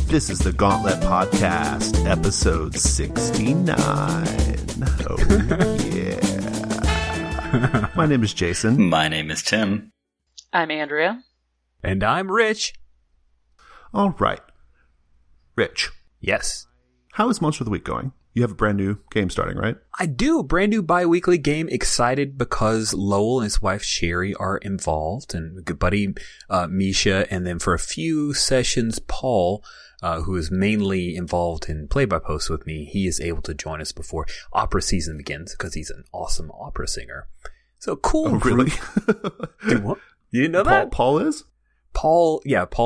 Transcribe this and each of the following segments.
This is the Gauntlet Podcast, episode 69. Oh, yeah. My name is Jason. My name is Tim. I'm Andrea. And I'm Rich. All right. Rich. Yes. How is Monster of the Week going? You have a brand new game starting, right? I do. Brand new bi-weekly game. Excited because Lowell and his wife Sherry are involved, and good buddy Misha, and then for a few sessions, Paul, who is mainly involved in play-by-post with me, he is able to join us before opera season begins because he's an awesome opera singer. So cool. Oh, really? Dude, what? You didn't know that? Paul is? Paul,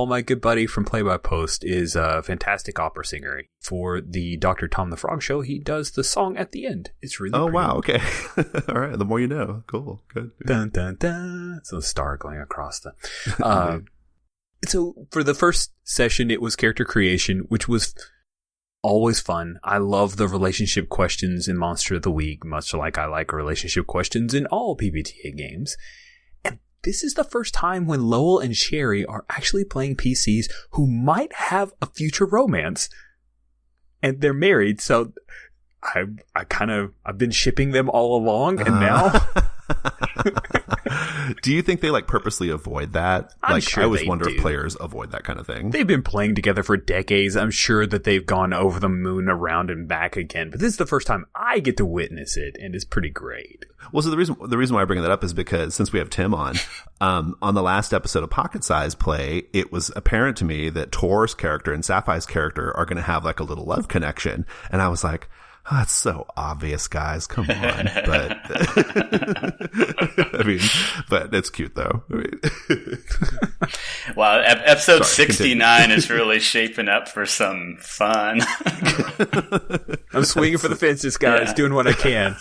my good buddy from Play by Post, is a fantastic opera singer. For the Dr. Tom the Frog show, he does the song at the end. It's really pretty. Wow, okay. All right, the more you know. Cool, good. Dun, dun, dun. So the star going across the... So for the first session, it was character creation, which was always fun. I love the relationship questions in Monster of the Week, much like I like relationship questions in all PbtA games. This is the first time when Lowell and Sherry are actually playing PCs who might have a future romance. And they're married, so I've been shipping them all along, and now... Do you think they purposely avoid that? I'm sure I always they wonder do. if players avoid that kind of thing. They've been playing together for decades. I'm sure that they've gone over the moon, around and back again. But this is the first time I get to witness it, and it's pretty great. Well, so the reason why I bring that up is because since we have Tim on the last episode of Pocket Size Play, it was apparent to me that Tor's character and Sapphire's character are going to have a little love connection, and I was like, oh, that's so obvious, guys. Come on. But but it's cute though. Wow, episode 69 is really shaping up for some fun. I'm swinging for the fences, guys, doing what I can.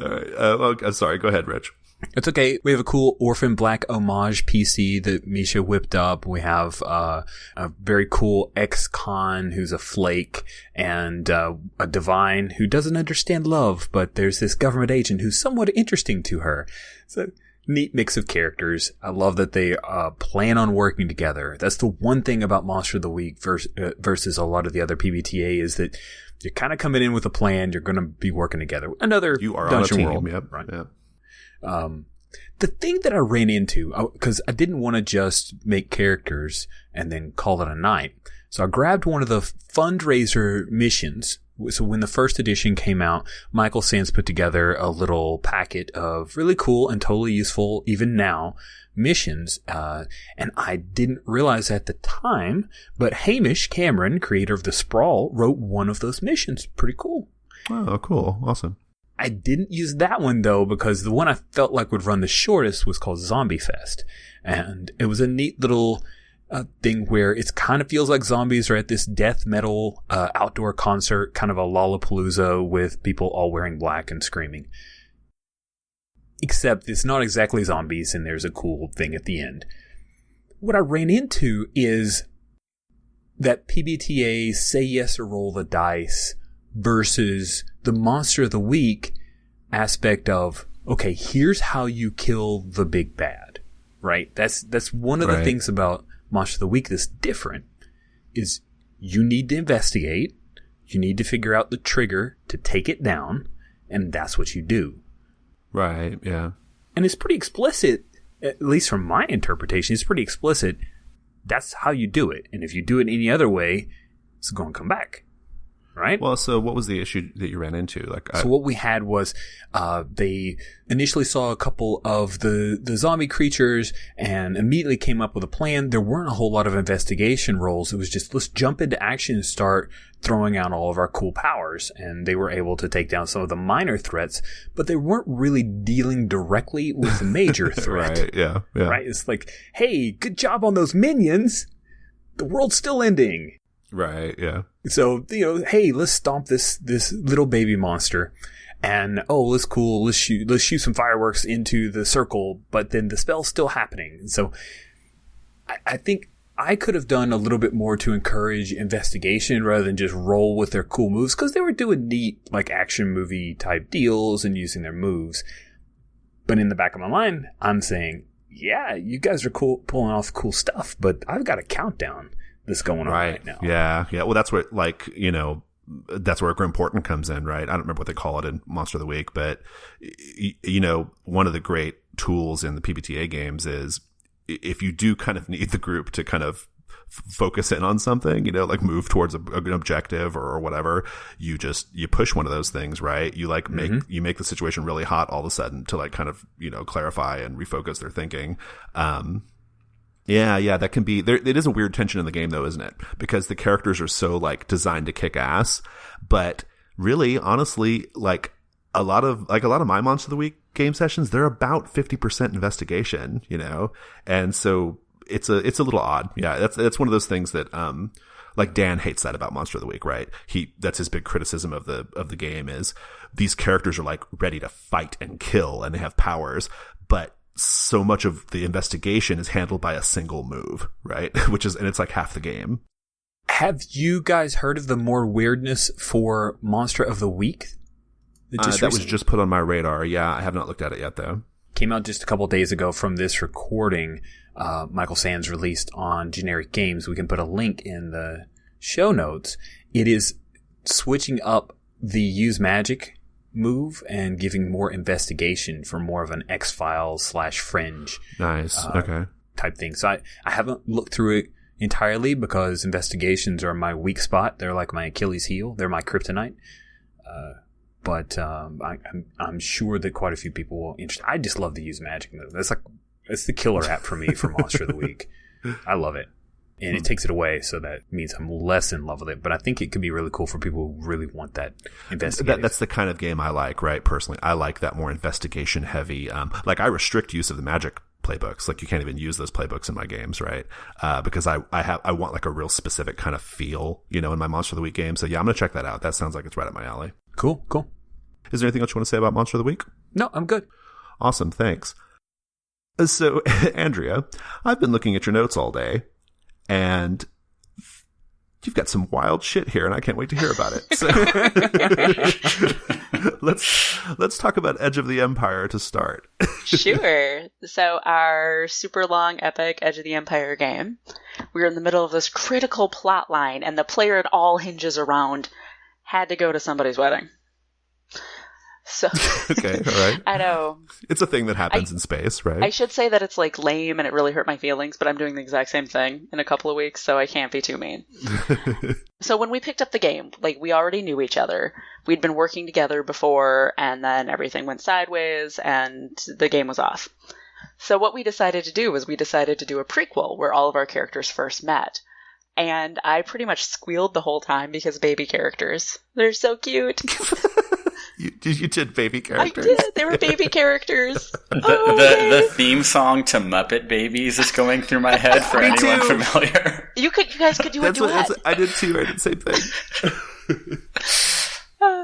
All right. Sorry. Go ahead, Rich. It's okay. We have a cool Orphan Black homage PC that Misha whipped up. We have a very cool ex-con who's a flake, and a divine who doesn't understand love, but there's this government agent who's somewhat interesting to her. It's a neat mix of characters. I love that they plan on working together. That's the one thing about Monster of the Week versus a lot of the other PbtA is that you're kind of coming in with a plan. You're going to be working together. You are on a team. World, yep. Right? Yep. The thing that I ran into, because I didn't want to just make characters and then call it a night. So I grabbed one of the fundraiser missions. So when the first edition came out, Michael Sands put together a little packet of really cool and totally useful, even now, missions. And I didn't realize at the time, but Hamish Cameron, creator of The Sprawl, wrote one of those missions. Pretty cool. Oh, cool. Awesome. I didn't use that one, though, because the one I felt like would run the shortest was called Zombie Fest. And it was a neat little thing where it kind of feels like zombies are at this death metal outdoor concert, kind of a Lollapalooza with people all wearing black and screaming. Except it's not exactly zombies, and there's a cool thing at the end. What I ran into is that PbtA say yes or roll the dice versus the Monster of the Week aspect of, okay, here's how you kill the big bad, right? That's one of the things about Monster of the Week that's different, is you need to investigate, you need to figure out the trigger to take it down, and that's what you do. Right, yeah. And it's pretty explicit, at least from my interpretation, it's pretty explicit. That's how you do it. And if you do it any other way, it's going to come back. Right? Well, so what was the issue that you ran into? So what we had was they initially saw a couple of the zombie creatures and immediately came up with a plan. There weren't a whole lot of investigation rolls. It was just, let's jump into action and start throwing out all of our cool powers. And they were able to take down some of the minor threats, but they weren't really dealing directly with the major threat. Right, yeah. Right? It's like, hey, good job on those minions. The world's still ending. Right, yeah. So, hey, let's stomp this little baby monster. And, that's cool. Let's shoot some fireworks into the circle, but then the spell's still happening. So I think I could have done a little bit more to encourage investigation rather than just roll with their cool moves, because they were doing neat, action movie type deals and using their moves. But in the back of my mind, I'm saying, yeah, you guys are cool, pulling off cool stuff, but I've got a countdown. that's going on right now. Yeah. Well, that's what, like, you know, that's where Grim Portent comes in, right? I don't remember what they call it in Monster of the Week, but, you know, one of the great tools in the PbtA games is if you do kind of need the group to kind of focus in on something, you know, like move towards an objective or whatever, you push one of those things, right? You like you make the situation really hot all of a sudden to like kind of, you know, clarify and refocus their thinking. Yeah, that can be there. It is a weird tension in the game though, isn't it? Because the characters are so like designed to kick ass, but really, honestly, like a lot of my Monster of the Week game sessions, they're about 50% investigation, you know? And so it's a little odd. Yeah, that's one of those things that like Dan hates that about Monster of the Week, right? That's his big criticism of the game is these characters are like ready to fight and kill and they have powers, but so much of the investigation is handled by a single move, right? And it's like half the game. Have you guys heard of the more weirdness for Monster of the Week? That was just put on my radar. Yeah, I have not looked at it yet though. Came out just a couple days ago from this recording. Michael Sands released on Generic Games. We can put a link in the show notes. It is switching up the use magic move and giving more investigation for more of an X-Files / Fringe. Nice. Okay. Type thing. So I haven't looked through it entirely because investigations are my weak spot. They're like my Achilles heel. They're my kryptonite. But I'm sure that quite a few people will interest. I just love the use magic move. It's the killer app for me for Monster of the Week. I love it. And it takes it away, so that means I'm less in love with it. But I think it could be really cool for people who really want that investigation. That's the kind of game I like, right? Personally, I like that more investigation heavy. Like I restrict use of the magic playbooks. Like you can't even use those playbooks in my games, right? Because I want like a real specific kind of feel, you know, in my Monster of the Week game. So yeah, I'm gonna check that out. That sounds like it's right up my alley. Cool. Is there anything else you want to say about Monster of the Week? No, I'm good. Awesome, thanks. So, Andrea, I've been looking at your notes all day, and you've got some wild shit here, and I can't wait to hear about it. So let's talk about Edge of the Empire to start. Sure. So our super long, epic Edge of the Empire game, we're in the middle of this critical plot line, and the player it all hinges around had to go to somebody's wedding. So okay, all right. I know. It's a thing that happens in space, right? I should say that it's like lame and it really hurt my feelings, but I'm doing the exact same thing in a couple of weeks, so I can't be too mean. So when we picked up the game, like we already knew each other. We'd been working together before, and then everything went sideways and the game was off. So what we decided to do was we decided to do a prequel where all of our characters first met. And I pretty much squealed the whole time because baby characters. They're so cute. You did baby characters? I did. They were baby characters. The theme song to Muppet Babies is going through my head for anyone familiar. You guys could do a duet. I did too. I did the same thing.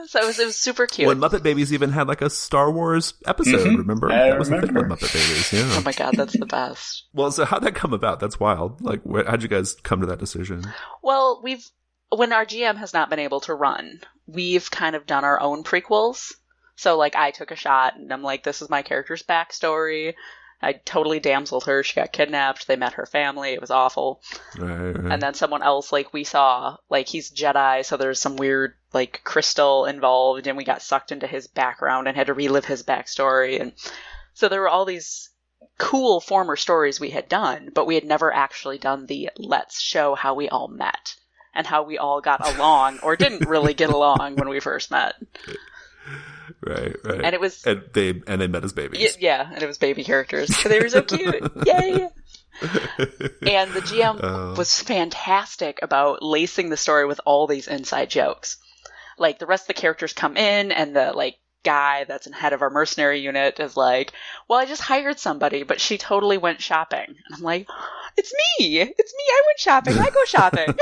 So it was super cute. When Muppet Babies even had like a Star Wars episode, remember? That was the thing about Muppet Babies, yeah. Oh my god, that's the best. Well, so how'd that come about? That's wild. Like, how'd you guys come to that decision? Well, when our GM has not been able to run, we've kind of done our own prequels. So, like, I took a shot, and I'm like, this is my character's backstory. I totally damseled her. She got kidnapped. They met her family. It was awful. Right. And then someone else, like, we saw, like, he's Jedi, so there's some weird, like, crystal involved, and we got sucked into his background and had to relive his backstory. And so there were all these cool former stories we had done, but we had never actually done the let's show how we all met and how we all got along or didn't really get along when we first met. Right. And it was, and they met as babies. Yeah, and it was baby characters. They were so cute. Yay! And the GM was fantastic about lacing the story with all these inside jokes. Like, the rest of the characters come in, and the, like, guy that's head of our mercenary unit is like, well, I just hired somebody, but she totally went shopping. And I'm like, it's me! I went shopping! I go shopping!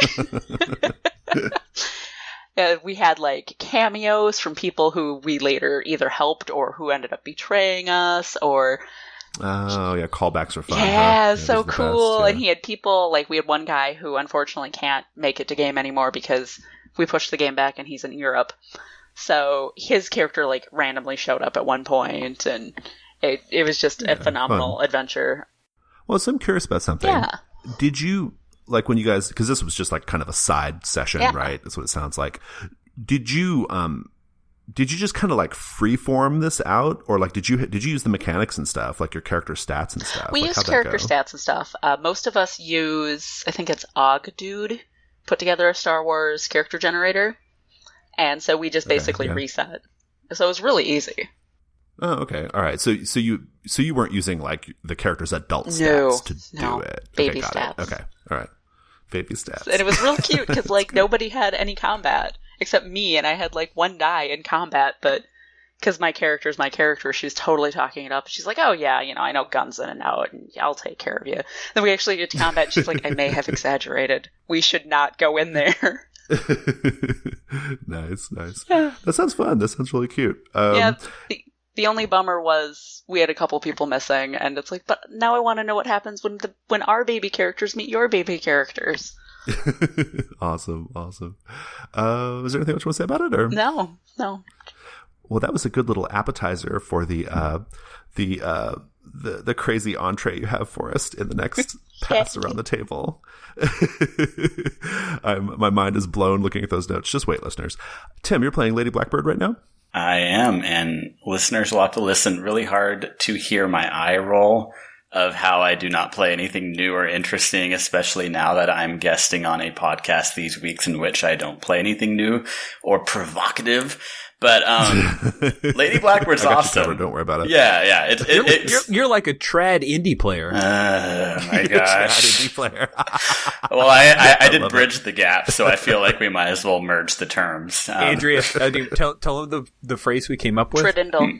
We had, like, cameos from people who we later either helped or who ended up betraying us, or... Oh, yeah, callbacks are fun. Yeah, so cool. Best, yeah. And he had people, like, we had one guy who unfortunately can't make it to game anymore because we pushed the game back and he's in Europe. So his character, like, randomly showed up at one point, and it was just a phenomenal adventure. Well, so I'm curious about something. Yeah. Did you... like when you guys, because this was just like kind of a side session, right? That's what it sounds like. Did you just kind of like freeform this out, or like did you use the mechanics and stuff, like your character stats and stuff? We like, used character stats and stuff. Most of us use, I think it's Ogdude, put together a Star Wars character generator, and so we just basically reset. So it was really easy. Oh, okay, all right. So you weren't using like the character's adult stats to do it. Baby got stats. It. Okay, all right, baby stats. And it was real cute because like nobody had any combat except me, and I had like one die in combat, but because my character's my character, she was totally talking it up. She's like, oh yeah, I know guns in and out, and I'll take care of you. Then we actually get to combat, and she's like, I may have exaggerated. We should not go in there. Nice. Yeah. That sounds fun. That sounds really cute. The only bummer was we had a couple people missing, and it's like, but now I want to know what happens when our baby characters meet your baby characters. Awesome. Is there anything else you want to say about it, or no? Well, that was a good little appetizer for the crazy entree you have for us in the next pass around the table. My mind is blown looking at those notes. Just wait, listeners. Tim, you're playing Lady Blackbird right now? I am, and listeners will have to listen really hard to hear my eye roll of how I do not play anything new or interesting, especially now that I'm guesting on a podcast these weeks in which I don't play anything new or provocative. But Lady Blackbird's awesome. Don't worry about it. Yeah. You're like a trad indie player. My gosh. Trad indie player. Well, I did bridge the gap, so I feel like we might as well merge the terms. Andrea, tell them the phrase we came up with. Tridindle.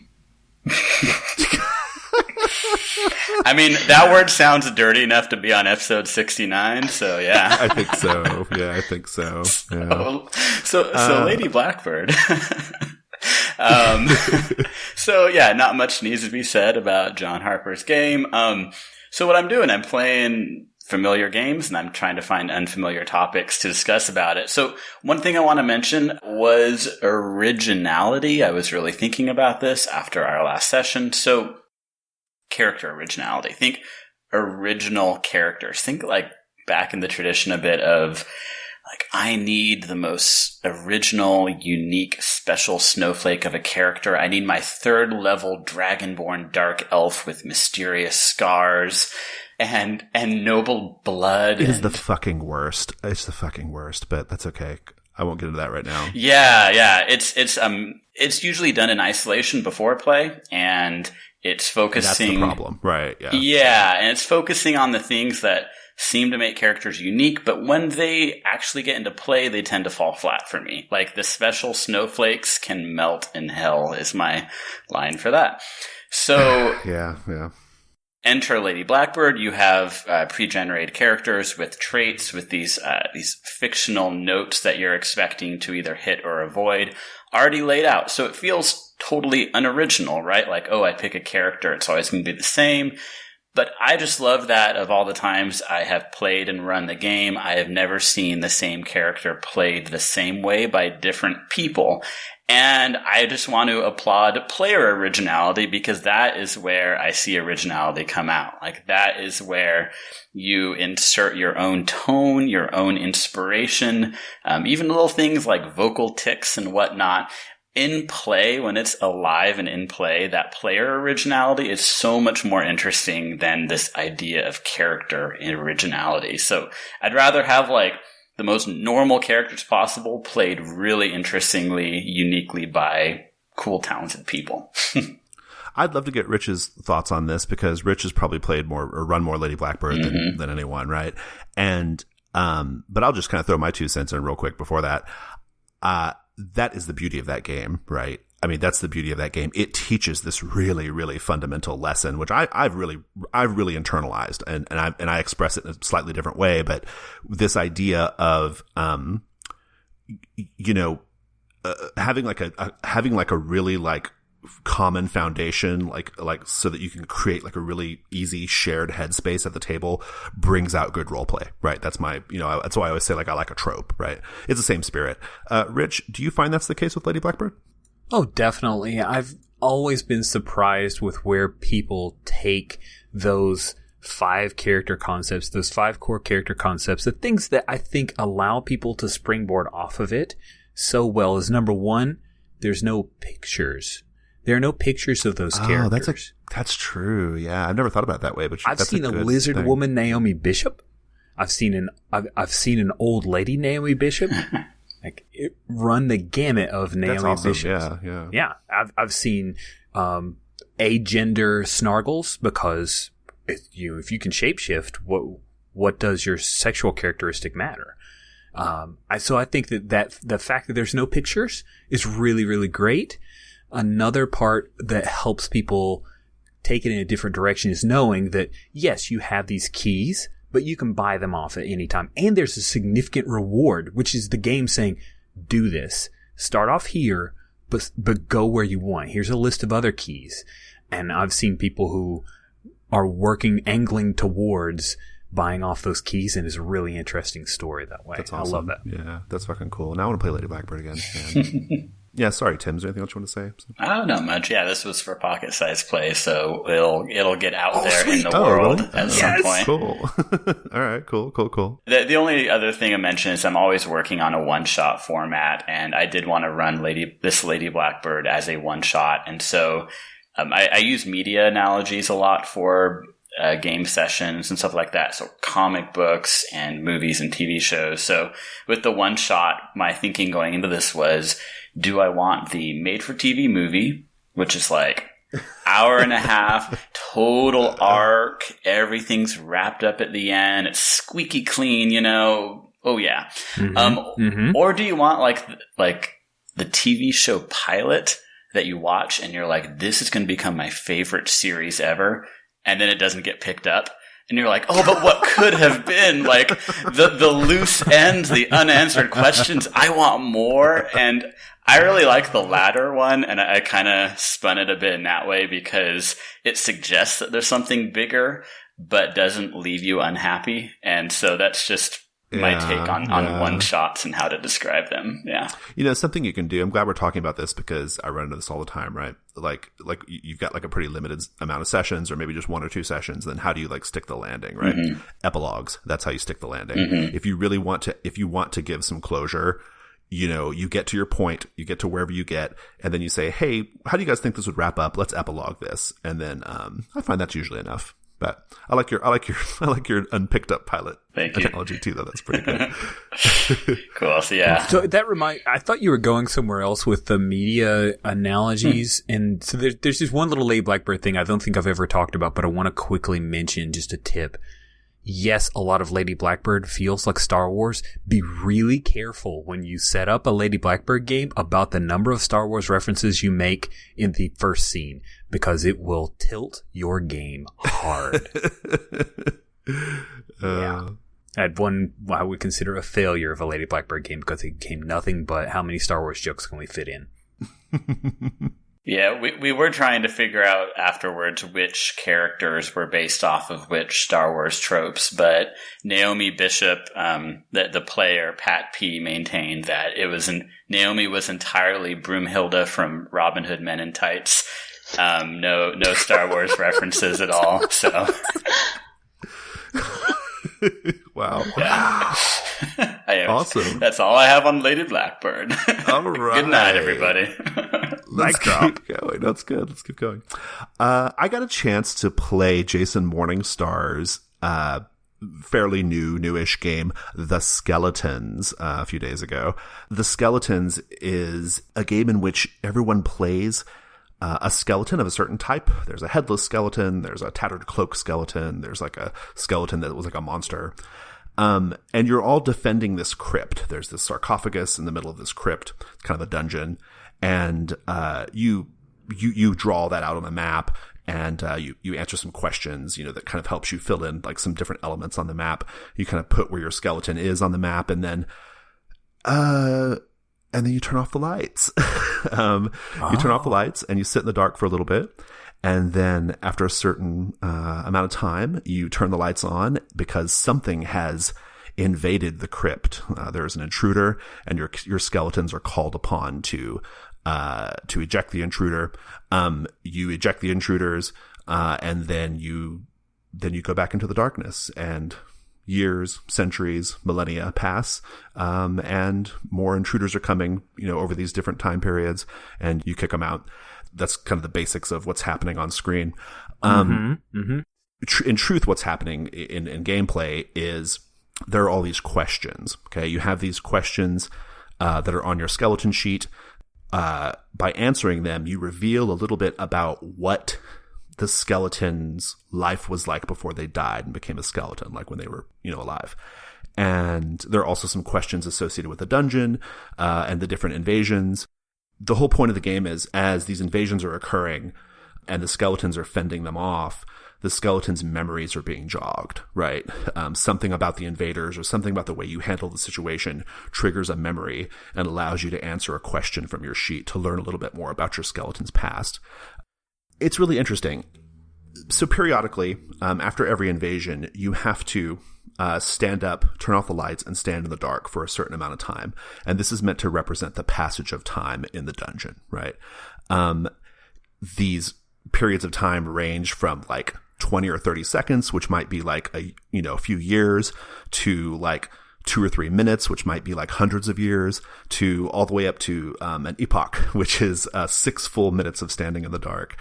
I mean, that word sounds dirty enough to be on episode 69, so yeah. I think so. Yeah, I think so. Yeah. So Lady Blackbird. So yeah, not much needs to be said about John Harper's game. So what I'm doing, I'm playing familiar games, and I'm trying to find unfamiliar topics to discuss about it. So one thing I want to mention was originality. I was really thinking about this after our last session. So character originality. Think original characters. Think like back in the tradition a bit of like, I need the most original, unique, special snowflake of a character. I need my third level dragonborn dark elf with mysterious scars and noble blood. It is the fucking worst. It's the fucking worst, but that's okay. I won't get into that right now. Yeah. It's usually done in isolation before play, and it's focusing. That's the problem, right? Yeah. Yeah, and it's focusing on the things that seem to make characters unique, but when they actually get into play, they tend to fall flat for me. Like, the special snowflakes can melt in hell is my line for that. So yeah. Enter Lady Blackbird. You have pre-generated characters with traits, with these fictional notes that you're expecting to either hit or avoid, already laid out. So it feels totally unoriginal, right? Like, oh, I pick a character, it's always going to be the same. But I just love that of all the times I have played and run the game, I have never seen the same character played the same way by different people. And I just want to applaud player originality, because that is where I see originality come out. Like, that is where you insert your own tone, your own inspiration, even little things like vocal tics and whatnot. In play, when it's alive and in play, that player originality is so much more interesting than this idea of character originality. So I'd rather have like the most normal characters possible played really interestingly, uniquely by cool, talented people. I'd love to get Rich's thoughts on this, because Rich has probably played more or run more Lady Blackbird than anyone, right? And but I'll just kind of throw my 2 cents in real quick before that. That is the beauty of that game, right? I mean, that's the beauty of that game. It teaches this really, really fundamental lesson, which I've really internalized, and I express it in a slightly different way. But this idea of, having like a really like common foundation, like so that you can create like a really easy shared headspace at the table, brings out good role play, right? That's my, that's why I always say like I like a trope, right? It's the same spirit. Rich, do you find that's the case with Lady Blackbird? Oh, definitely. I've always been surprised with where people take those 5 character concepts, those 5 core character concepts, the things that I think allow people to springboard off of it so well is, number 1, there's no pictures. There are no pictures of those characters. That's true. Yeah, I've never thought about it that way, but I've seen a lizard thing. Woman Naomi Bishop. I've seen an old lady Naomi Bishop. Run the gamut of Naomi That's awesome. Bishops. Yeah. I've seen agender snargles, because if you can shapeshift, what does your sexual characteristic matter? So I think that the fact that there's no pictures is really, really great. Another part that helps people take it in a different direction is knowing that, yes, you have these keys, but you can buy them off at any time. And there's a significant reward, which is the game saying, do this. Start off here, but go where you want. Here's a list of other keys. And I've seen people who are angling towards buying off those keys, and it's a really interesting story that way. That's awesome. I love that. Yeah, that's fucking cool. Now I want to play Lady Blackbird again. Yeah, sorry, Tim. Is there anything else you want to say? Oh, not much. Yeah, this was for pocket size play, so it'll get out there sweet. in the world really? at some point. Cool. All right, cool. The only other thing I mentioned is I'm always working on a one-shot format, and I did want to run this Lady Blackbird as a one-shot, and so I use media analogies a lot for game sessions and stuff like that. So comic books and movies and TV shows. So with the one shot, my thinking going into this was, do I want the made for TV movie, which is like hour and a half, total arc, everything's wrapped up at the end, it's squeaky clean, oh yeah. Or do you want like the TV show pilot that you watch and you're like, this is going to become my favorite series ever, and then it doesn't get picked up, and you're like, oh, but what could have been? Like the loose ends, the unanswered questions. I want more. And I really like the latter one, and I kind of spun it a bit in that way because it suggests that there's something bigger, but doesn't leave you unhappy. And so that's just my take on one shots and how to describe them. Yeah. Something you can do. I'm glad we're talking about this because I run into this all the time, right? Like you've got like a pretty limited amount of sessions, or maybe just 1 or 2 sessions. Then how do you like stick the landing, right? Mm-hmm. Epilogues. That's how you stick the landing. Mm-hmm. If you want to give some closure, you get to your point, you get to wherever you get, and then you say, hey, how do you guys think this would wrap up? Let's epilogue this. And then, I find that's usually enough. But I like your unpicked up pilot analogy too, though. That's pretty good. Cool. So yeah. So I thought you were going somewhere else with the media analogies, and so there's just one little Lady Blackbird thing I don't think I've ever talked about, but I want to quickly mention, just a tip. Yes, a lot of Lady Blackbird feels like Star Wars. Be really careful when you set up a Lady Blackbird game about the number of Star Wars references you make in the first scene, because it will tilt your game hard. Yeah. I had one I would consider a failure of a Lady Blackbird game because it became nothing but how many Star Wars jokes can we fit in? Yeah, we were trying to figure out afterwards which characters were based off of which Star Wars tropes, but Naomi Bishop, the player, Pat P, maintained that Naomi was entirely Broomhilda from Robin Hood Men in Tights. No Star Wars references at all, so... Wow. Yeah. Awesome. That's all I have on Lady Blackbird. All right. Good night, everybody. Let's keep going. That's good. Let's keep going. I got a chance to play Jason Morningstar's fairly newish game, The Skeletons, a few days ago. The Skeletons is a game in which everyone plays a skeleton of a certain type. There's a headless skeleton. There's a tattered cloak skeleton. There's like a skeleton that was like a monster. And you're all defending this crypt. There's this sarcophagus in the middle of this crypt. It's kind of a dungeon. And, you draw that out on the map, and, you answer some questions, that kind of helps you fill in like some different elements on the map. You kind of put where your skeleton is on the map, and then you turn off the lights. You turn off the lights and you sit in the dark for a little bit. And then after a certain amount of time, you turn the lights on because something has invaded the crypt. There's an intruder, and your skeletons are called upon to eject the intruder. You eject the intruders, and then you then you go back into the darkness, and years, centuries, millennia pass, and more intruders are coming, over these different time periods, and you kick them out. That's kind of the basics of what's happening on screen. In truth, what's happening in gameplay is there are all these questions. Okay, you have these questions that are on your skeleton sheet. By answering them, you reveal a little bit about what the skeleton's life was like before they died and became a skeleton, like when they were, alive. And there are also some questions associated with the dungeon and the different invasions. The whole point of the game is, as these invasions are occurring and the skeletons are fending them off, the skeleton's memories are being jogged, right? Something about the invaders or something about the way you handle the situation triggers a memory and allows you to answer a question from your sheet to learn a little bit more about your skeleton's past. It's really interesting. So periodically, after every invasion, you have to stand up, turn off the lights, and stand in the dark for a certain amount of time. And this is meant to represent the passage of time in the dungeon, right? These periods of time range from like 20 or 30 seconds, which might be like a few years, to like 2 or 3 minutes, which might be like hundreds of years, to all the way up to an epoch, which is 6 full minutes of standing in the dark,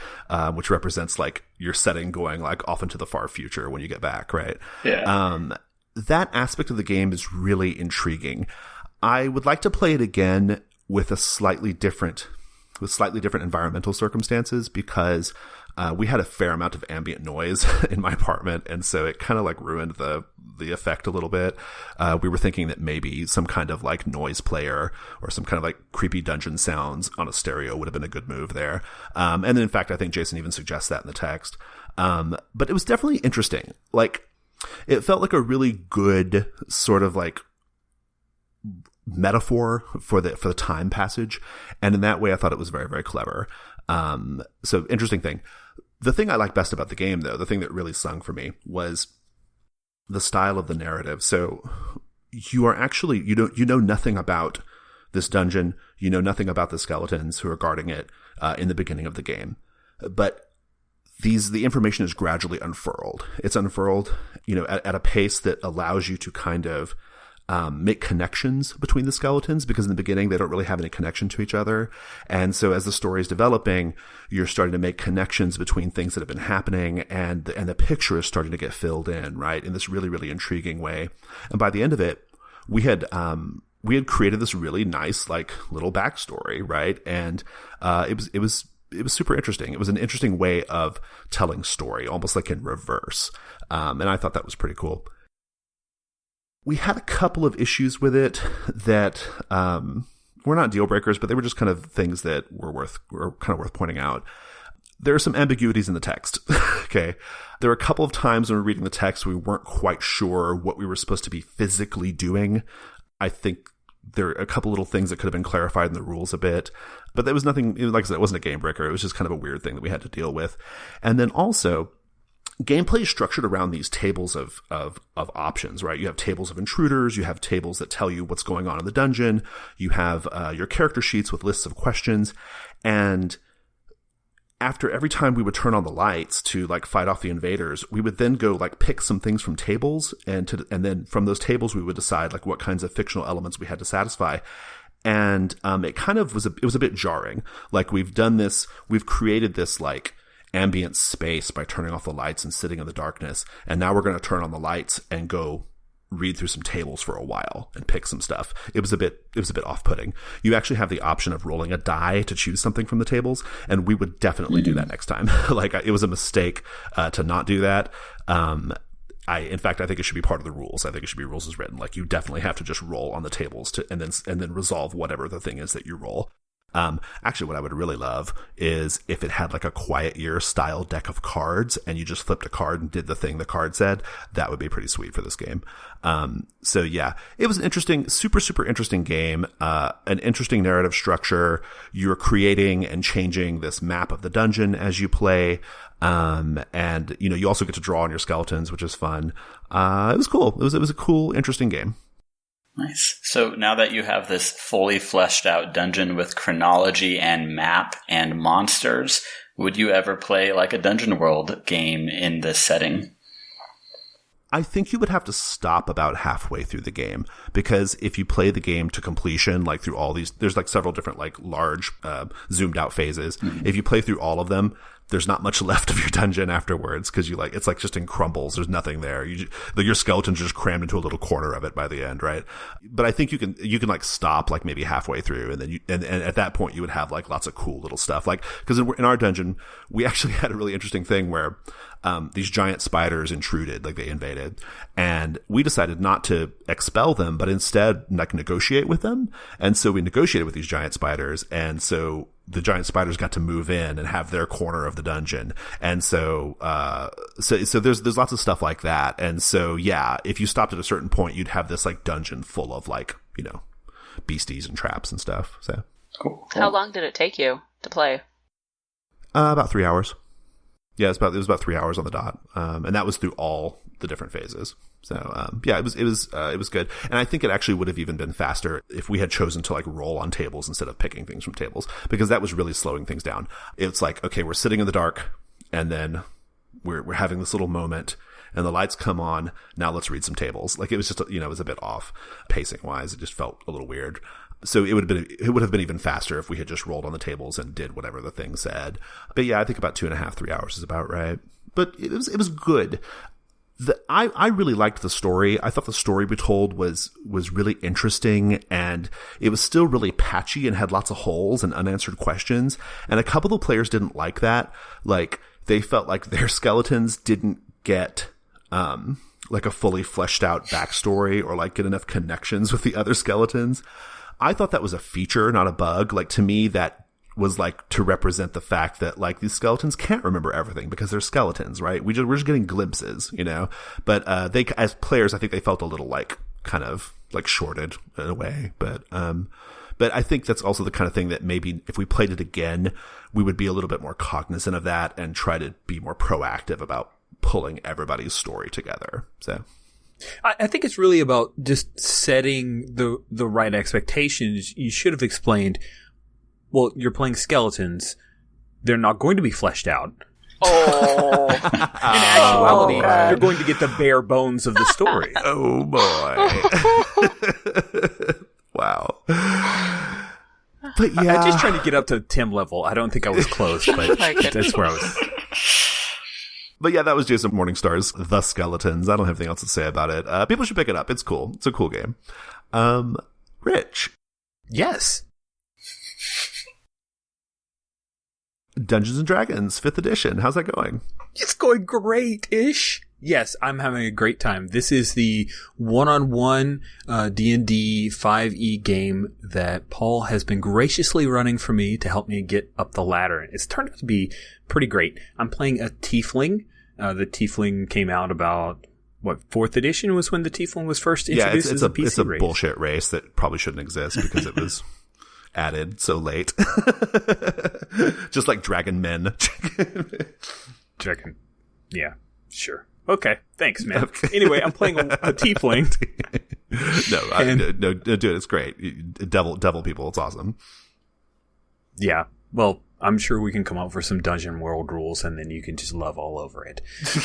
which represents like your setting going like off into the far future when you get back, right? Yeah. That aspect of the game is really intriguing. I would like to play it again with slightly different environmental circumstances, because we had a fair amount of ambient noise in my apartment, and so it kind of like ruined the effect a little bit. We were thinking that maybe some kind of like noise player or some kind of like creepy dungeon sounds on a stereo would have been a good move there. And then in fact, I think Jason even suggests that in the text. But it was definitely interesting. Like, it felt like a really good sort of like metaphor for the time passage, and in that way I thought it was very, very clever. So interesting thing. The thing I like best about the game, though, the thing that really sung for me, was the style of the narrative. So you are actually, you know nothing about this dungeon, you know nothing about the skeletons who are guarding it in the beginning of the game, but the information is gradually unfurled. It's unfurled, at a pace that allows you to kind of make connections between the skeletons, because in the beginning they don't really have any connection to each other. And so as the story is developing, you're starting to make connections between things that have been happening, and the picture is starting to get filled in, right, in this really, really intriguing way. And by the end of it, we had created this really nice, like, little backstory, right? And it was super interesting. It was an interesting way of telling story, almost like in reverse. And I thought that was pretty cool. We had a couple of issues with it that were not deal breakers, but they were just kind of things that were kind of worth pointing out. There are some ambiguities in the text. Okay. There were a couple of times when we were reading the text, we weren't quite sure what we were supposed to be physically doing. I think there are a couple little things that could have been clarified in the rules a bit, but there was nothing, like I said, it wasn't a game breaker. It was just kind of a weird thing that we had to deal with. And then also, gameplay is structured around these tables of options, right? You have tables of intruders, you have tables that tell you what's going on in the dungeon, you have your character sheets with lists of questions, and after every time we would turn on the lights to like fight off the invaders, we would then go like pick some things from tables, and then from those tables we would decide like what kinds of fictional elements we had to satisfy. And it kind of was a bit jarring. Like, we've created this like ambient space by turning off the lights and sitting in the darkness, and now we're going to turn on the lights and go read through some tables for a while and pick some stuff. It was a bit off-putting. You actually have the option of rolling a die to choose something from the tables, and we would definitely do that next time. Like, it was a mistake to not do that. In fact, I think it should be part of the rules. I think it should be rules as written. Like, you definitely have to just roll on the tables and then resolve whatever the thing is that you roll. Actually, what I would really love is if it had like a Quiet Year style deck of cards, and you just flipped a card and did the thing the card said. That would be pretty sweet for this game. So yeah, it was an interesting, super, super interesting game. An interesting narrative structure. You're creating and changing this map of the dungeon as you play. And you also get to draw on your skeletons, which is fun. It was cool. It was a cool, interesting game. Nice. So now that you have this fully fleshed out dungeon with chronology and map and monsters, would you ever play like a Dungeon World game in this setting? I think you would have to stop about halfway through the game, because if you play the game to completion, like through all these, there's like several different like large zoomed out phases. Mm-hmm. If you play through all of them, there's not much left of your dungeon afterwards, because you like, it's like just in crumbles. There's nothing there. Your skeletons are just crammed into a little corner of it by the end, right? But I think you can like stop like maybe halfway through, and then and at that point you would have like lots of cool little stuff. Like, because in our dungeon, we actually had a really interesting thing where these giant spiders intruded, like they invaded, and we decided not to expel them, but instead like negotiate with them. And so we negotiated with these giant spiders, and so the giant spiders got to move in and have their corner of the dungeon. And so there's lots of stuff like that. And so, yeah, if you stopped at a certain point, you'd have this like dungeon full of like, you know, beasties and traps and stuff. So cool. How long did it take you to play? About 3 hours. Yeah, it was about 3 hours on the dot. And that was through all the different phases. So, yeah, it was good. And I think it actually would have even been faster if we had chosen to like roll on tables instead of picking things from tables, because that was really slowing things down. It's like, okay, we're sitting in the dark, and then we're having this little moment, and the lights come on. Now let's read some tables. Like, it was just, it was a bit off pacing wise. It just felt a little weird. So it would have been even faster if we had just rolled on the tables and did whatever the thing said. But yeah, I think about 2.5, 3 hours is about right. But it was good. I really liked the story. I thought the story we told was really interesting, and it was still really patchy and had lots of holes and unanswered questions. And a couple of players didn't like that. Like, they felt like their skeletons didn't get like a fully fleshed out backstory, or like get enough connections with the other skeletons. I thought that was a feature, not a bug. Like, to me, that was like to represent the fact that like these skeletons can't remember everything because they're skeletons, right? We're just getting glimpses, but they, as players, I think they felt a little like kind of like shorted in a way, but I think that's also the kind of thing that maybe if we played it again, we would be a little bit more cognizant of that and try to be more proactive about pulling everybody's story together. So I think it's really about just setting the right expectations. You should have explained, well, you're playing skeletons. They're not going to be fleshed out. Oh. In actuality, you're going to get the bare bones of the story. Oh, boy. Wow. But yeah. I'm just trying to get up to Tim level. I don't think I was close, but that's where I was. But yeah, that was Jason Morningstar's The Skeletons. I don't have anything else to say about it. People should pick it up. It's cool. It's a cool game. Rich. Yes. Dungeons and Dragons 5th edition. How's that going? It's going great-ish. Yes, I'm having a great time. This is the one-on-one D&D 5e game that Paul has been graciously running for me to help me get up the ladder. It's turned out to be pretty great. I'm playing a tiefling. The tiefling came out about, 4th edition was when the tiefling was first introduced as a PC it's a race. Bullshit race that probably shouldn't exist because it was added so late. Just like dragon men. Dragon. Yeah, sure. Okay, thanks, man. Okay. Anyway, I'm playing a tiefling. No, dude, it's great. Devil people, it's awesome. Yeah, well, I'm sure we can come up with some Dungeon World rules, and then you can just love all over it.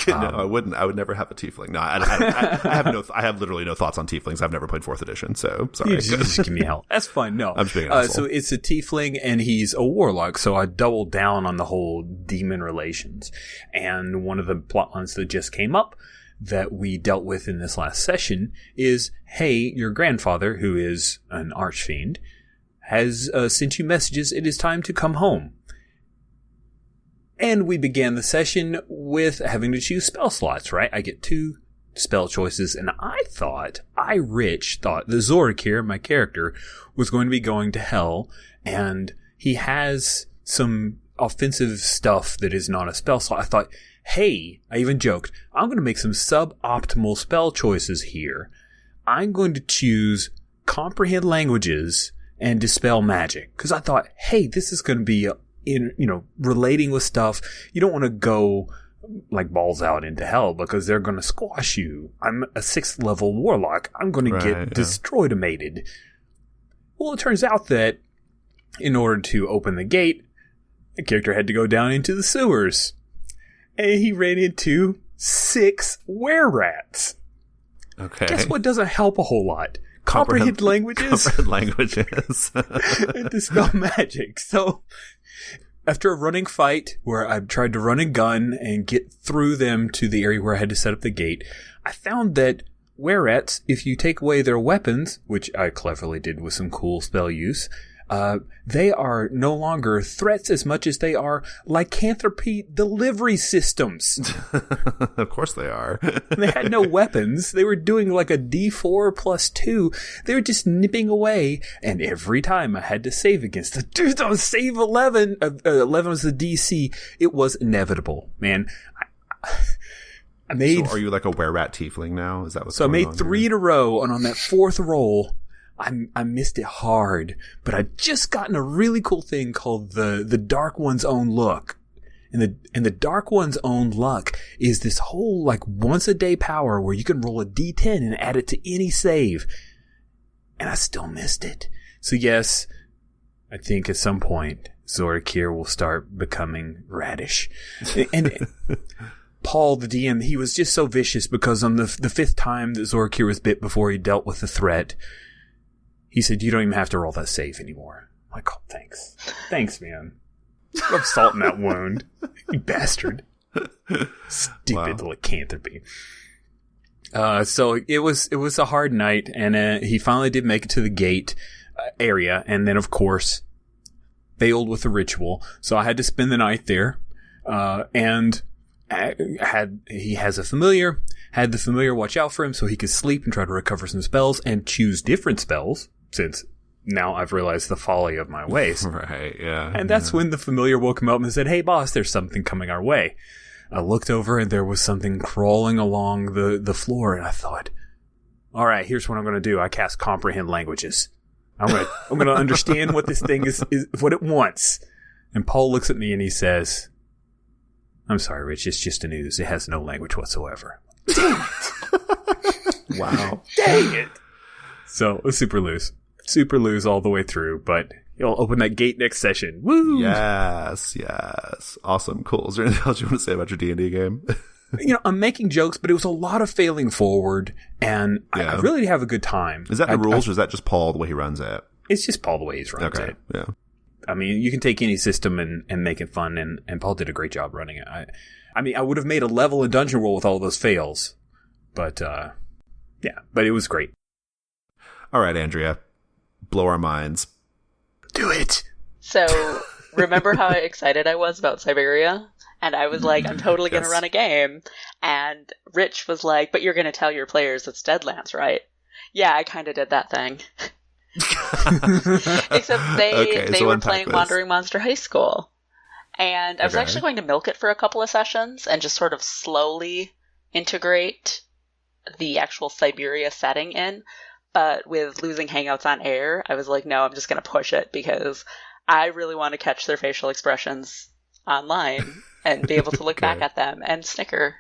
No, I wouldn't. I would never have a tiefling. No, I have literally no thoughts on tieflings. I've never played 4th edition, so sorry. Just give me hell. That's fine. No, I'm just being an asshole. So it's a tiefling, and he's a warlock. So I doubled down on the whole demon relations. And one of the plot lines that just came up that we dealt with in this last session is, hey, your grandfather, who is an archfiend, has sent you messages. It is time to come home. And we began the session with having to choose spell slots, right? I get 2 spell choices, and Rich thought the Zorakir, my character, was going to be going to hell, and he has some offensive stuff that is not a spell slot. I thought, hey, I even joked, I'm going to make some suboptimal spell choices here. I'm going to choose comprehend languages and dispel magic, because I thought, hey, this is going to be relating with stuff. You don't want to go like balls out into hell because they're going to squash you. I'm a 6th level warlock. I'm going to get destroyed-mated. Well, it turns out that in order to open the gate, the character had to go down into the sewers. And he ran into 6 were-rats. Okay. Guess what doesn't help a whole lot? Comprehend languages. Comprehend languages. And dispel magic. So, after a running fight where I tried to run and gun and get through them to the area where I had to set up the gate, I found that were-rats, if you take away their weapons, which I cleverly did with some cool spell use, they are no longer threats as much as they are lycanthropy delivery systems. Of course they are. They had no weapons. They were doing like a D4 plus 2. They were just nipping away. And every time I had to save against the dude, I was save 11. 11 was the DC. It was inevitable, man. I made. So are you like a were-rat tiefling now? Is that what's So I going made on 3 here? in a row, and on that 4th roll, I missed it hard, but I'd just gotten a really cool thing called the Dark One's Own Luck. And the Dark One's Own Luck is this whole like once a day power where you can roll a D10 and add it to any save. And I still missed it. So yes, I think at some point Zorakir will start becoming radish. And Paul, the DM, he was just so vicious because on the 5th time that Zorakir was bit before he dealt with the threat, he said, you don't even have to roll that save anymore. I'm like, oh, thanks. Thanks, man. Rub salt in that wound. You bastard. Stupid lycanthropy. So it was a hard night, and he finally did make it to the gate area, and then, of course, failed with the ritual. So I had to spend the night there, and he has a familiar, had the familiar watch out for him so he could sleep and try to recover some spells and choose different spells, since now I've realized the folly of my ways. Right, yeah. And that's when the familiar woke him up and said, hey boss, there's something coming our way. I looked over and there was something crawling along the floor, and I thought, all right, here's what I'm going to do. I cast comprehend languages. I'm going to understand what this thing is what it wants. And Paul looks at me and he says, I'm sorry, Rich, it's just an ooze. It has no language whatsoever. Dang it. Wow. Dang it. So, it was super loose. Super loose all the way through, but you'll open that gate next session. Woo! Yes. Awesome. Cool. Is there anything else you want to say about your D&D game? I'm making jokes, but it was a lot of failing forward, and I really did have a good time. Is that the rules, or is that just Paul the way he runs it? It's just Paul the way he runs it. Yeah. I mean, you can take any system and make it fun, and Paul did a great job running it. I mean, I would have made a level in Dungeon World with all those fails, but but it was great. All right, Andrea, blow our minds. Do it! So, remember how excited I was about Siberia? And I was like, I'm totally going to run a game. And Rich was like, but you're going to tell your players it's Deadlands, right? Yeah, I kind of did that thing. Except they were playing Wandering Monster High School. And I was actually going to milk it for a couple of sessions and just sort of slowly integrate the actual Siberia setting in. But with losing Hangouts on air, I was like, no, I'm just going to push it because I really want to catch their facial expressions online and be able to look back at them and snicker.